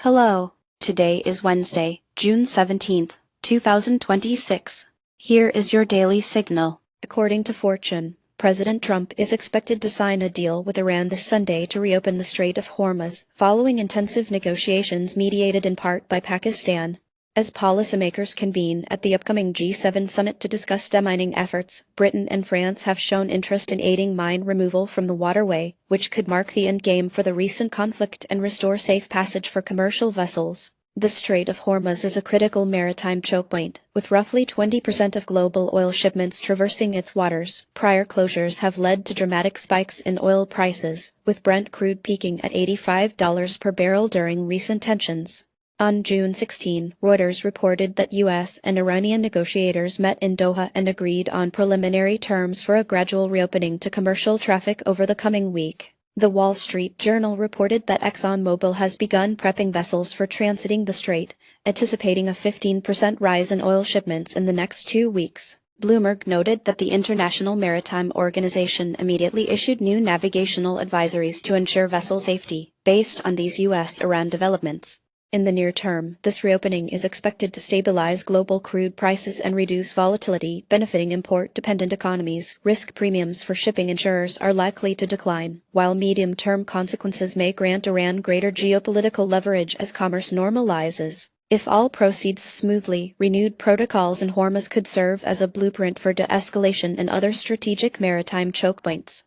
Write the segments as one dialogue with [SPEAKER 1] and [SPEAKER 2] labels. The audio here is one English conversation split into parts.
[SPEAKER 1] Hello. Today is Wednesday, June 17th, 2026. Here is your daily signal. According to Fortune, President Trump is expected to sign a deal with Iran this Sunday to reopen the Strait of Hormuz, following intensive negotiations mediated in part by Pakistan. As policymakers convene at the upcoming G7 summit to discuss demining efforts, Britain and France have shown interest in aiding mine removal from the waterway, which could mark the endgame for the recent conflict and restore safe passage for commercial vessels. The Strait of Hormuz is a critical maritime choke point, with roughly 20% of global oil shipments traversing its waters. Prior closures have led to dramatic spikes in oil prices, with Brent crude peaking at $85 per barrel during recent tensions. On June 16, Reuters reported that U.S. and Iranian negotiators met in Doha and agreed on preliminary terms for a gradual reopening to commercial traffic over the coming week. The Wall Street Journal reported that ExxonMobil has begun prepping vessels for transiting the strait, anticipating a 15% rise in oil shipments in the next 2 weeks. Bloomberg noted that the International Maritime Organization immediately issued new navigational advisories to ensure vessel safety, based on these U.S.-Iran developments. In the near term, this reopening is expected to stabilize global crude prices and reduce volatility, benefiting import-dependent economies. Risk premiums for shipping insurers are likely to decline, while medium-term consequences may grant Iran greater geopolitical leverage as commerce normalizes. If all proceeds smoothly, renewed protocols in Hormuz could serve as a blueprint for de-escalation in other strategic maritime choke points.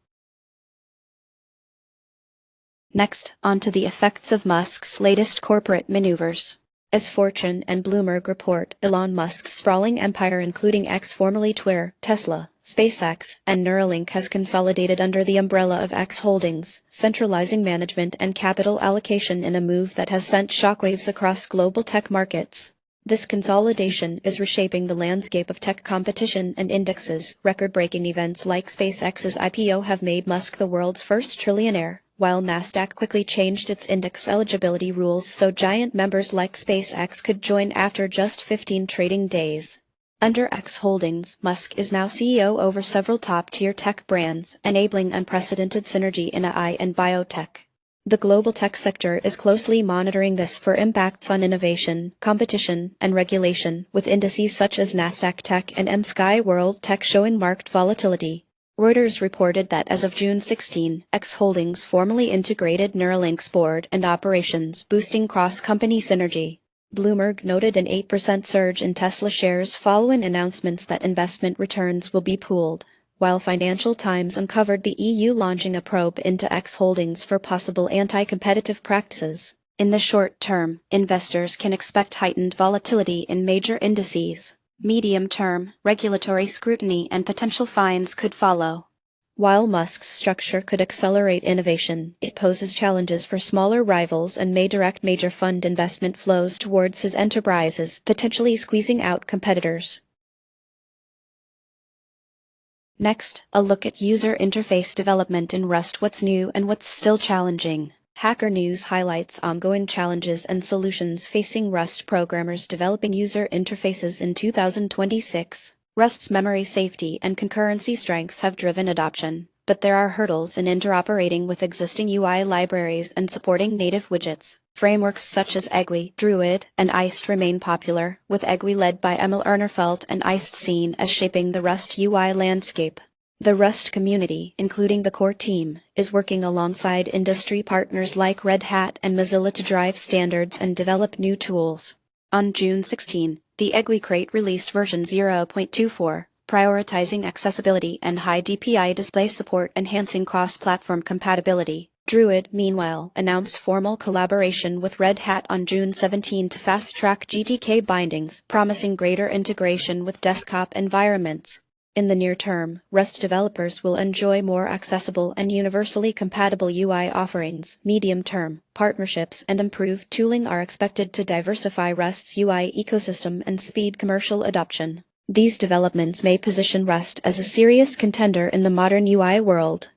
[SPEAKER 1] Next, on to the effects of Musk's latest corporate maneuvers. As Fortune and Bloomberg report, Elon Musk's sprawling empire including X, formerly Twitter, Tesla, SpaceX, and Neuralink has consolidated under the umbrella of X Holdings, centralizing management and capital allocation in a move that has sent shockwaves across global tech markets. This consolidation is reshaping the landscape of tech competition and indexes. Record-breaking events like SpaceX's IPO have made Musk the world's first trillionaire, while Nasdaq quickly changed its index eligibility rules so giant members like SpaceX could join after just 15 trading days. Under X Holdings, Musk is now CEO over several top-tier tech brands, enabling unprecedented synergy in AI and biotech. The global tech sector is closely monitoring this for impacts on innovation, competition, and regulation, with indices such as Nasdaq Tech and MSCI World Tech showing marked volatility. Reuters reported that as of June 16, X Holdings formally integrated Neuralink's board and operations, boosting cross-company synergy. Bloomberg noted an 8% surge in Tesla shares following announcements that investment returns will be pooled, while Financial Times uncovered the EU launching a probe into X Holdings for possible anti-competitive practices. In the short term, investors can expect heightened volatility in major indices. Medium-term, regulatory scrutiny and potential fines could follow. While Musk's structure could accelerate innovation, it poses challenges for smaller rivals and may direct major fund investment flows towards his enterprises, potentially squeezing out competitors. Next, a look at user interface development in Rust. What's new and what's still challenging. Hacker News highlights ongoing challenges and solutions facing Rust programmers developing user interfaces in 2026. Rust's memory safety and concurrency strengths have driven adoption, but there are hurdles in interoperating with existing UI libraries and supporting native widgets. Frameworks such as Egui, Druid, and Iced remain popular, with Egui led by Emil Ernerfeldt and Iced seen as shaping the Rust UI landscape. The Rust community, including the core team, is working alongside industry partners like Red Hat and Mozilla to drive standards and develop new tools. On June 16, the Egui Crate released version 0.24, prioritizing accessibility and high DPI display support, enhancing cross-platform compatibility. Druid, meanwhile, announced formal collaboration with Red Hat on June 17 to fast-track GTK bindings, promising greater integration with desktop environments. In the near term, Rust developers will enjoy more accessible and universally compatible UI offerings. Medium term, partnerships and improved tooling are expected to diversify Rust's UI ecosystem and speed commercial adoption. These developments may position Rust as a serious contender in the modern UI world.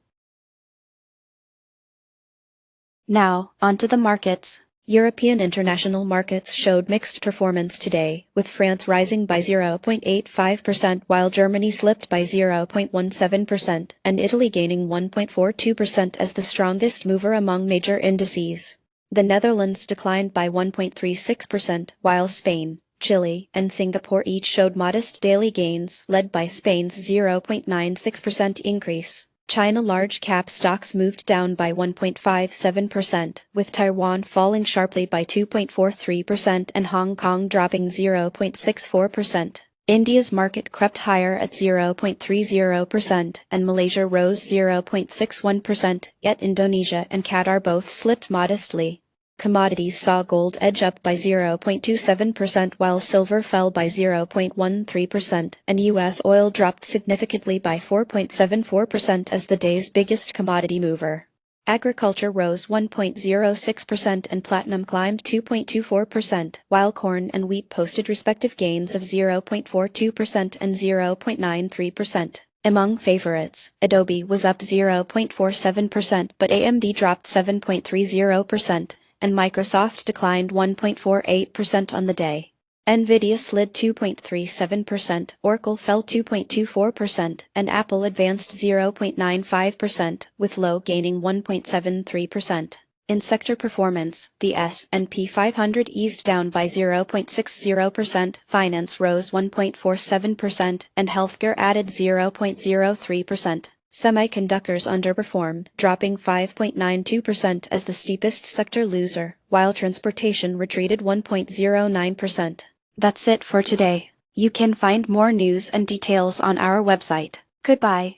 [SPEAKER 1] Now, onto the markets. European international markets showed mixed performance today, with France rising by 0.85% while Germany slipped by 0.17% and Italy gaining 1.42% as the strongest mover among major indices. The Netherlands declined by 1.36%, while Spain, Chile, and Singapore each showed modest daily gains, led by Spain's 0.96% increase. China large-cap stocks moved down by 1.57%, with Taiwan falling sharply by 2.43% and Hong Kong dropping 0.64%. India's market crept higher at 0.30%, and Malaysia rose 0.61%, yet Indonesia and Qatar both slipped modestly. Commodities saw gold edge up by 0.27% while silver fell by 0.13%, and U.S. oil dropped significantly by 4.74% as the day's biggest commodity mover. Agriculture rose 1.06% and platinum climbed 2.24%, while corn and wheat posted respective gains of 0.42% and 0.93%. Among favorites, Adobe was up 0.47%, but AMD dropped 7.30%, and Microsoft declined 1.48% on the day. Nvidia slid 2.37%, Oracle fell 2.24%, and Apple advanced 0.95%, with Lowe gaining 1.73%. In sector performance, the S&P 500 eased down by 0.60%, finance rose 1.47%, and healthcare added 0.03%. Semiconductors underperformed, dropping 5.92% as the steepest sector loser, while transportation retreated 1.09%. That's it for today. You can find more news and details on our website. Goodbye.